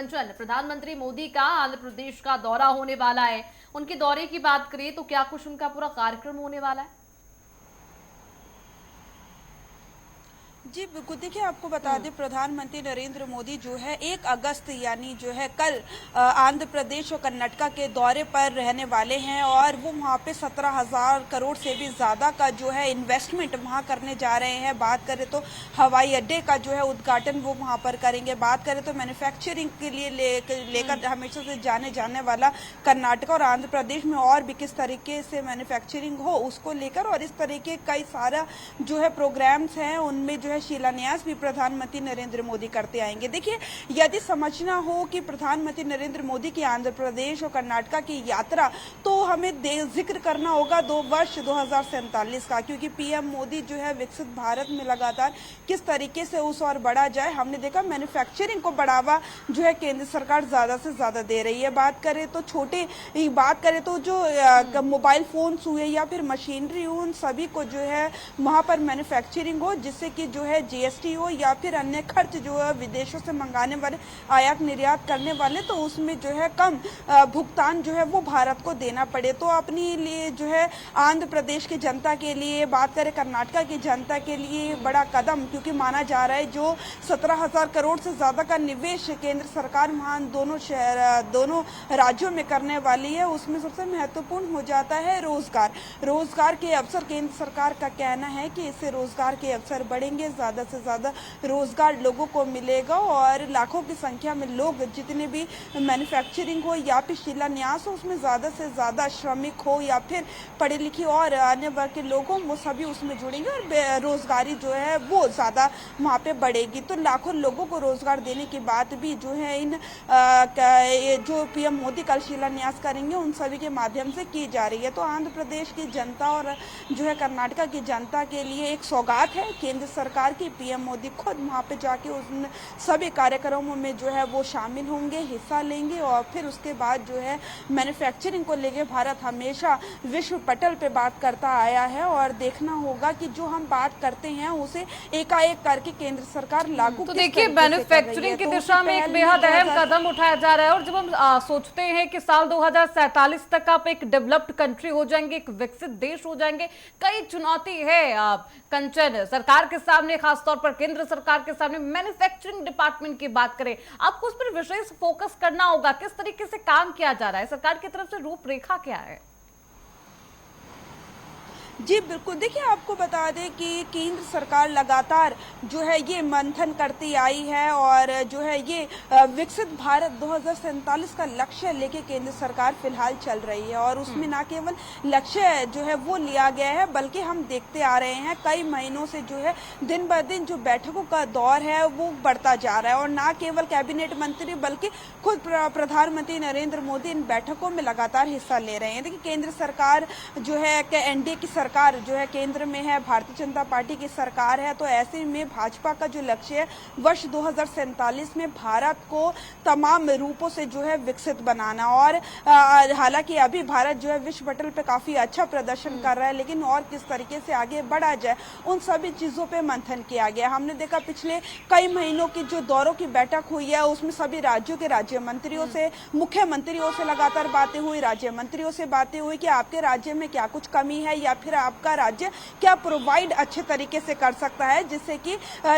कंचन, प्रधानमंत्री मोदी का आंध्र प्रदेश का दौरा होने वाला है। उनके दौरे की बात करें तो क्या कुछ उनका पूरा कार्यक्रम होने वाला है? जी बिल्कुल, देखिए आपको बता दें प्रधानमंत्री नरेंद्र मोदी जो है 1 अगस्त यानी जो है कल आंध्र प्रदेश और कर्नाटका के दौरे पर रहने वाले हैं और वो वहाँ पे 17,000 करोड़ से भी ज़्यादा का जो है इन्वेस्टमेंट वहाँ करने जा रहे हैं। बात करें तो हवाई अड्डे का जो है उद्घाटन वो वहाँ पर करेंगे। बात करें तो मैन्युफैक्चरिंग के लिए लेकर हमेशा से जाने वाला कर्नाटका और आंध्र प्रदेश में और भी किस तरीके से मैन्युफैक्चरिंग हो उसको लेकर और इस तरीके कई सारा जो है प्रोग्राम्स हैं उनमें जो है शिलान्यास भी प्रधानमंत्री नरेंद्र मोदी करते आएंगे। देखिए, यदि समझना हो कि प्रधानमंत्री नरेंद्र मोदी की आंध्र प्रदेश और कर्नाटका की यात्रा, तो हमें जिक्र करना होगा 2 वर्ष 2047 का, क्योंकि पीएम मोदी जो है विकसित भारत में लगातार किस तरीके से उस और बढ़ा जाए। हमने देखा मैन्युफैक्चरिंग को बढ़ावा जो है केंद्र सरकार ज्यादा से ज्यादा दे रही है। बात करें तो जो मोबाइल फोन्स हुए या फिर मशीनरी हो, उन सभी को जो है वहां पर मैन्युफैक्चरिंग हो, जिससे कि जो है जीएसटी हो या फिर अन्य खर्च जो है विदेशों से मंगाने वाले आयात निर्यात करने वाले, तो उसमें जो है कम भुगतान जो है वो भारत को देना पड़े। तो अपने लिए जो है आंध्र प्रदेश की जनता के लिए, बात करें कर्नाटका की जनता के लिए बड़ा कदम, क्योंकि माना जा रहा है जो 17,000 करोड़ से ज्यादा का निवेश केंद्र सरकार वहां दोनों राज्यों में करने वाली है, उसमें सबसे महत्वपूर्ण हो जाता है रोजगार के अवसर। केंद्र सरकार का कहना है कि इससे रोजगार के अवसर बढ़ेंगे, ज्यादा से ज्यादा रोजगार लोगों को मिलेगा और लाखों की संख्या में लोग, जितने भी मैन्युफैक्चरिंग हो या फिर शिलान्यास हो, उसमें ज्यादा से ज्यादा श्रमिक हो या फिर पढ़े लिखे और अन्य वर्ग के लोग हो, वो सभी उसमें जुड़ेंगे और रोजगारी जो है वो ज्यादा वहाँ पे बढ़ेगी। तो लाखों लोगों को रोजगार देने की बात भी जो है जो पीएम मोदी कल शिलान्यास करेंगे उन सभी के माध्यम से की जा रही है। तो आंध्र प्रदेश की जनता और जो है कर्नाटका की जनता के लिए एक सौगात है केंद्र सरकार की। पीएम मोदी खुद वहाँ पे जाके उन सभी कार्यक्रमों में जो है वो शामिल होंगे, हिस्सा लेंगे और फिर उसके बाद जो है मैन्युफैक्चरिंग को लेके भारत हमेशा विश्व पटल पे बात करता आया है और देखना होगा कि जो हम बात करते हैं उसे एकाएक करके केंद्र सरकार लागू तो देखिए, मैन्युफैक्चरिंग की दिशा में एक बेहद अहम कदम उठाया जा रहा है और जब हम सोचते हैं कि साल 2047 तक आप एक डेवलप्ड कंट्री हो जाएंगे, एक विकसित देश हो जाएंगे, कई चुनौती है कंचन सरकार के सामने, खासतौर पर केंद्र सरकार के सामने। मैन्युफैक्चरिंग डिपार्टमेंट की बात करें, आपको उस पर विशेष फोकस करना होगा। किस तरीके से काम किया जा रहा है, सरकार की तरफ से रूपरेखा क्या है? जी बिल्कुल, देखिए आपको बता दें कि केंद्र सरकार लगातार जो है ये मंथन करती आई है और जो है ये विकसित भारत 2047 का लक्ष्य लेके केंद्र सरकार फिलहाल चल रही है और उसमें ना केवल लक्ष्य जो है वो लिया गया है, बल्कि हम देखते आ रहे हैं कई महीनों से जो है दिन ब दिन जो बैठकों का दौर है वो बढ़ता जा रहा है और ना केवल कैबिनेट मंत्री बल्कि खुद प्रधानमंत्री नरेंद्र मोदी इन बैठकों में लगातार हिस्सा ले रहे हैं। देखिए, केंद्र सरकार जो है एनडीए की सरकार जो है केंद्र में है, भारतीय जनता पार्टी की सरकार है, तो ऐसे में भाजपा का जो लक्ष्य है वर्ष 2047 में भारत को तमाम रूपों से जो है विकसित बनाना और हालांकि अभी भारत जो है विश्व पटल पे काफी अच्छा प्रदर्शन कर रहा है, लेकिन और किस तरीके से आगे बढ़ा जाए उन सभी चीजों पे मंथन किया गया। हमने देखा पिछले कई महीनों की जो दौरों की बैठक हुई है उसमें सभी राज्यों के राज्य मंत्रियों से, मुख्यमंत्रियों से लगातार बातें हुई, राज्य मंत्रियों से बातें हुई कि आपके राज्य में क्या कुछ कमी है या फिर आपका राज्य क्या प्रोवाइड अच्छे तरीके से कर सकता है, जिससे कि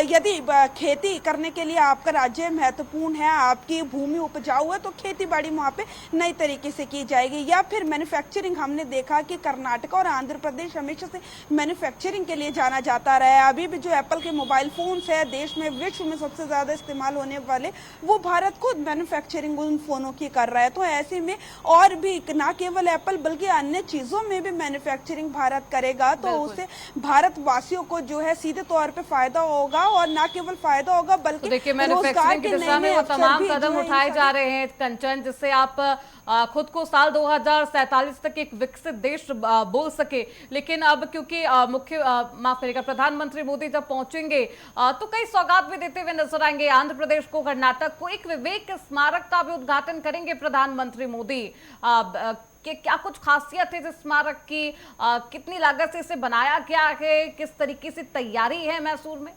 यदि खेती करने के लिए आपका राज्य महत्वपूर्ण है, आपकी भूमि उपजाऊ है, तो खेती बाड़ी वहां पे नई तरीके से की जाएगी। या फिर मैन्युफैक्चरिंग, हमने देखा कि कर्नाटका और आंध्र प्रदेश हमेशा से मैन्युफैक्चरिंग के लिए जाना जाता रहा है। अभी भी जो एप्पल के मोबाइल फोन्स है देश में विश्व में सबसे ज्यादा इस्तेमाल होने वाले, वो भारत खुद मैन्युफैक्चरिंग उन फोनों की कर रहा है। तो ऐसे में और भी ना केवल एप्पल बल्कि अन्य चीजों में भी मैन्युफैक्चरिंग भारत करेगा, तो उससे भारतवासियों को जो है सीधे तौर पे फायदा होगा और ना केवल फायदा होगा बल्कि देखिए, मैन्युफैक्चरिंग की दिशा में वो तमाम कदम उठाए जा रहे हैं कंचन, जिससे आप खुद को साल 2047 तक एक विकसित देश बोल सके। लेकिन अब क्योंकि माफ करिएगा, प्रधानमंत्री मोदी जब पहुंचेंगे तो कई सौगात भी देते हुए नजर आएंगे आंध्र प्रदेश को, कर्नाटक को। एक विवेक स्मारक का भी उद्घाटन करेंगे प्रधानमंत्री मोदी। कि क्या कुछ खासियत है इस स्मारक की, कितनी लागत से इसे बनाया गया है, किस तरीके से तैयारी है मैसूर में?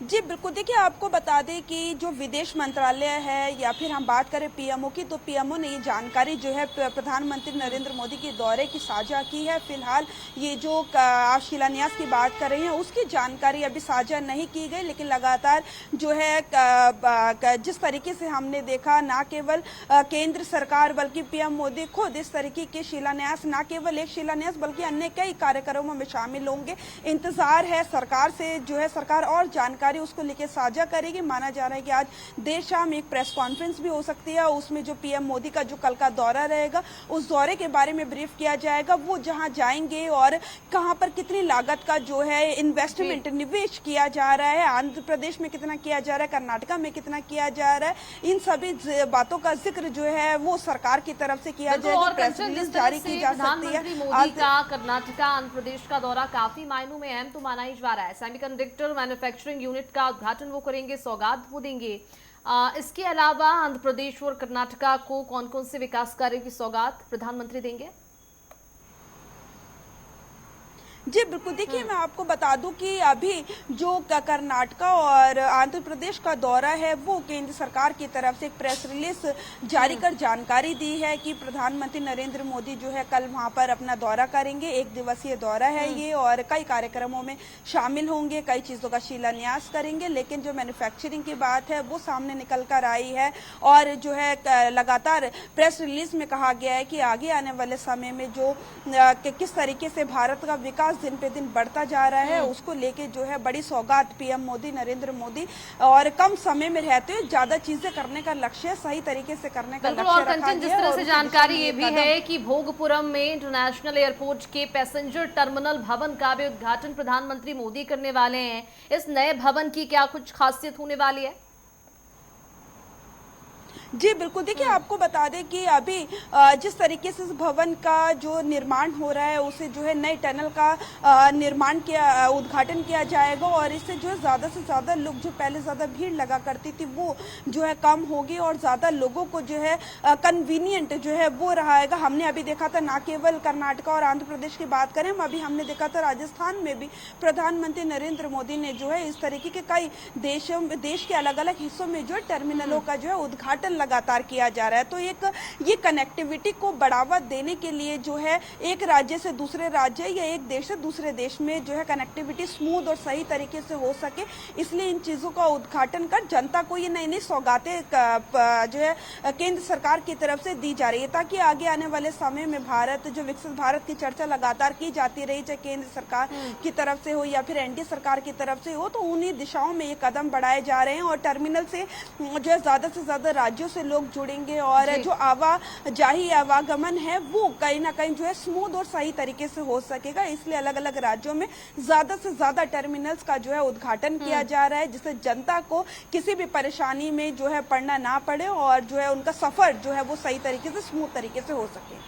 जी बिल्कुल, देखिए आपको बता दें कि जो विदेश मंत्रालय है या फिर हम बात करें पीएमओ की, तो पीएमओ ने ये जानकारी जो है प्रधानमंत्री नरेंद्र मोदी के दौरे की साझा की है। फिलहाल ये जो आप शिलान्यास की बात कर रहे हैं उसकी जानकारी अभी साझा नहीं की गई, लेकिन लगातार जो है जिस तरीके से हमने देखा, ना केवल केंद्र सरकार बल्कि पीएम मोदी खुद इस तरीके के शिलान्यास, ना केवल एक शिलान्यास बल्कि अन्य कई कार्यक्रमों में शामिल होंगे। इंतजार है सरकार से, जो है सरकार और जानकारी उसको लेकर साझा करेगी। माना जा रहा है कि आज देर शाम एक प्रेस कॉन्फ्रेंस भी हो सकती है, उसमें जो पीएम मोदी का जो कल का दौरा रहेगा उस दौरे के बारे में ब्रीफ किया जाएगा। वो जहां जाएंगे और कहां पर कितनी लागत का जो है इन्वेस्टमेंट, निवेश किया जा रहा है, आंध्र प्रदेश में कितना किया जा रहा है, कर्नाटका में कितना किया जा रहा है, इन सभी बातों का जिक्र जो है वो सरकार की तरफ से किया जाएगा। प्रेस रिलीज जारी की जा सकती है। मोदी का कर्नाटका आंध्र प्रदेश का दौरा काफी मायनों में अहम तो माना ही जा रहा है। सेमीकंडक्टर मैन्युफैक्चरिंग यूनिट का उद्घाटन वो करेंगे, सौगात वो देंगे। इसके अलावा आंध्र प्रदेश और कर्नाटका को कौन कौन से विकास कार्य की सौगात प्रधानमंत्री देंगे? जी बिल्कुल, देखिए मैं आपको बता दूं कि अभी जो कर्नाटका और आंध्र प्रदेश का दौरा है वो केंद्र सरकार की तरफ से एक प्रेस रिलीज जारी कर जानकारी दी है कि प्रधानमंत्री नरेंद्र मोदी जो है कल वहां पर अपना दौरा करेंगे। एक दिवसीय दौरा है ये और कई कार्यक्रमों में शामिल होंगे, कई चीजों का शिलान्यास करेंगे। लेकिन जो मैन्युफैक्चरिंग की बात है वो सामने निकल कर आई है और जो है लगातार प्रेस रिलीज में कहा गया है कि आगे आने वाले समय में जो किस तरीके से भारत का विकास दिन पे दिन बढ़ता जा रहा है उसको लेके जो है बड़ी सौगात पीएम मोदी, नरेंद्र मोदी, और कम समय में रहते हुए ज्यादा चीजें करने का लक्ष्य, सही तरीके से करने का लक्ष्य और रखा जिस गया तरह है। से जानकारी ये भी है कि भोगपुरम में इंटरनेशनल एयरपोर्ट के पैसेंजर टर्मिनल भवन का भी उद्घाटन प्रधानमंत्री मोदी करने वाले हैं। इस नए भवन की क्या कुछ खासियत होने वाली है? जी बिल्कुल, देखिए आपको बता दें कि अभी जिस तरीके से इस भवन का जो निर्माण हो रहा है उसे जो है नए टनल का निर्माण किया, उद्घाटन किया जाएगा और इससे जो है ज़्यादा से ज़्यादा लोग, जो पहले ज़्यादा भीड़ लगा करती थी वो जो है कम होगी और ज़्यादा लोगों को जो है कन्वीनियंट जो है वो रहेगा। हमने अभी देखा था, ना केवल कर्नाटका और आंध्र प्रदेश की बात करें, अभी हमने देखा था राजस्थान में भी प्रधानमंत्री नरेंद्र मोदी ने जो है इस तरीके के कई देश के अलग अलग हिस्सों में जो है टर्मिनलों का जो है उद्घाटन लगातार किया जा रहा है। तो ये कनेक्टिविटी को बढ़ावा देने के लिए जो है एक राज्य से दूसरे राज्य या एक देश से दूसरे देश में जो है कनेक्टिविटी स्मूथ और सही तरीके से हो सके, इसलिए इन चीजों का उद्घाटन कर जनता को ये नई नई सौगातें जो है केंद्र सरकार की तरफ से दी जा रही है, ताकि आगे आने वाले समय में भारत, जो विकसित भारत की चर्चा लगातार की जाती रही, चाहे केंद्र सरकार की तरफ से हो या फिर एनडीए सरकार की तरफ से हो, तो उन्हीं दिशाओं में ये कदम बढ़ाए जा रहे हैं और टर्मिनल से जो है ज्यादा से ज्यादा राज्यों से लोग जुड़ेंगे और जो आवाजाही आवागमन है वो कहीं ना कहीं जो है स्मूथ और सही तरीके से हो सकेगा। इसलिए अलग अलग राज्यों में ज्यादा से ज्यादा टर्मिनल्स का जो है उद्घाटन किया जा रहा है, जिससे जनता को किसी भी परेशानी में जो है पड़ना ना पड़े और जो है उनका सफर जो है वो सही तरीके से, स्मूथ तरीके से हो सके।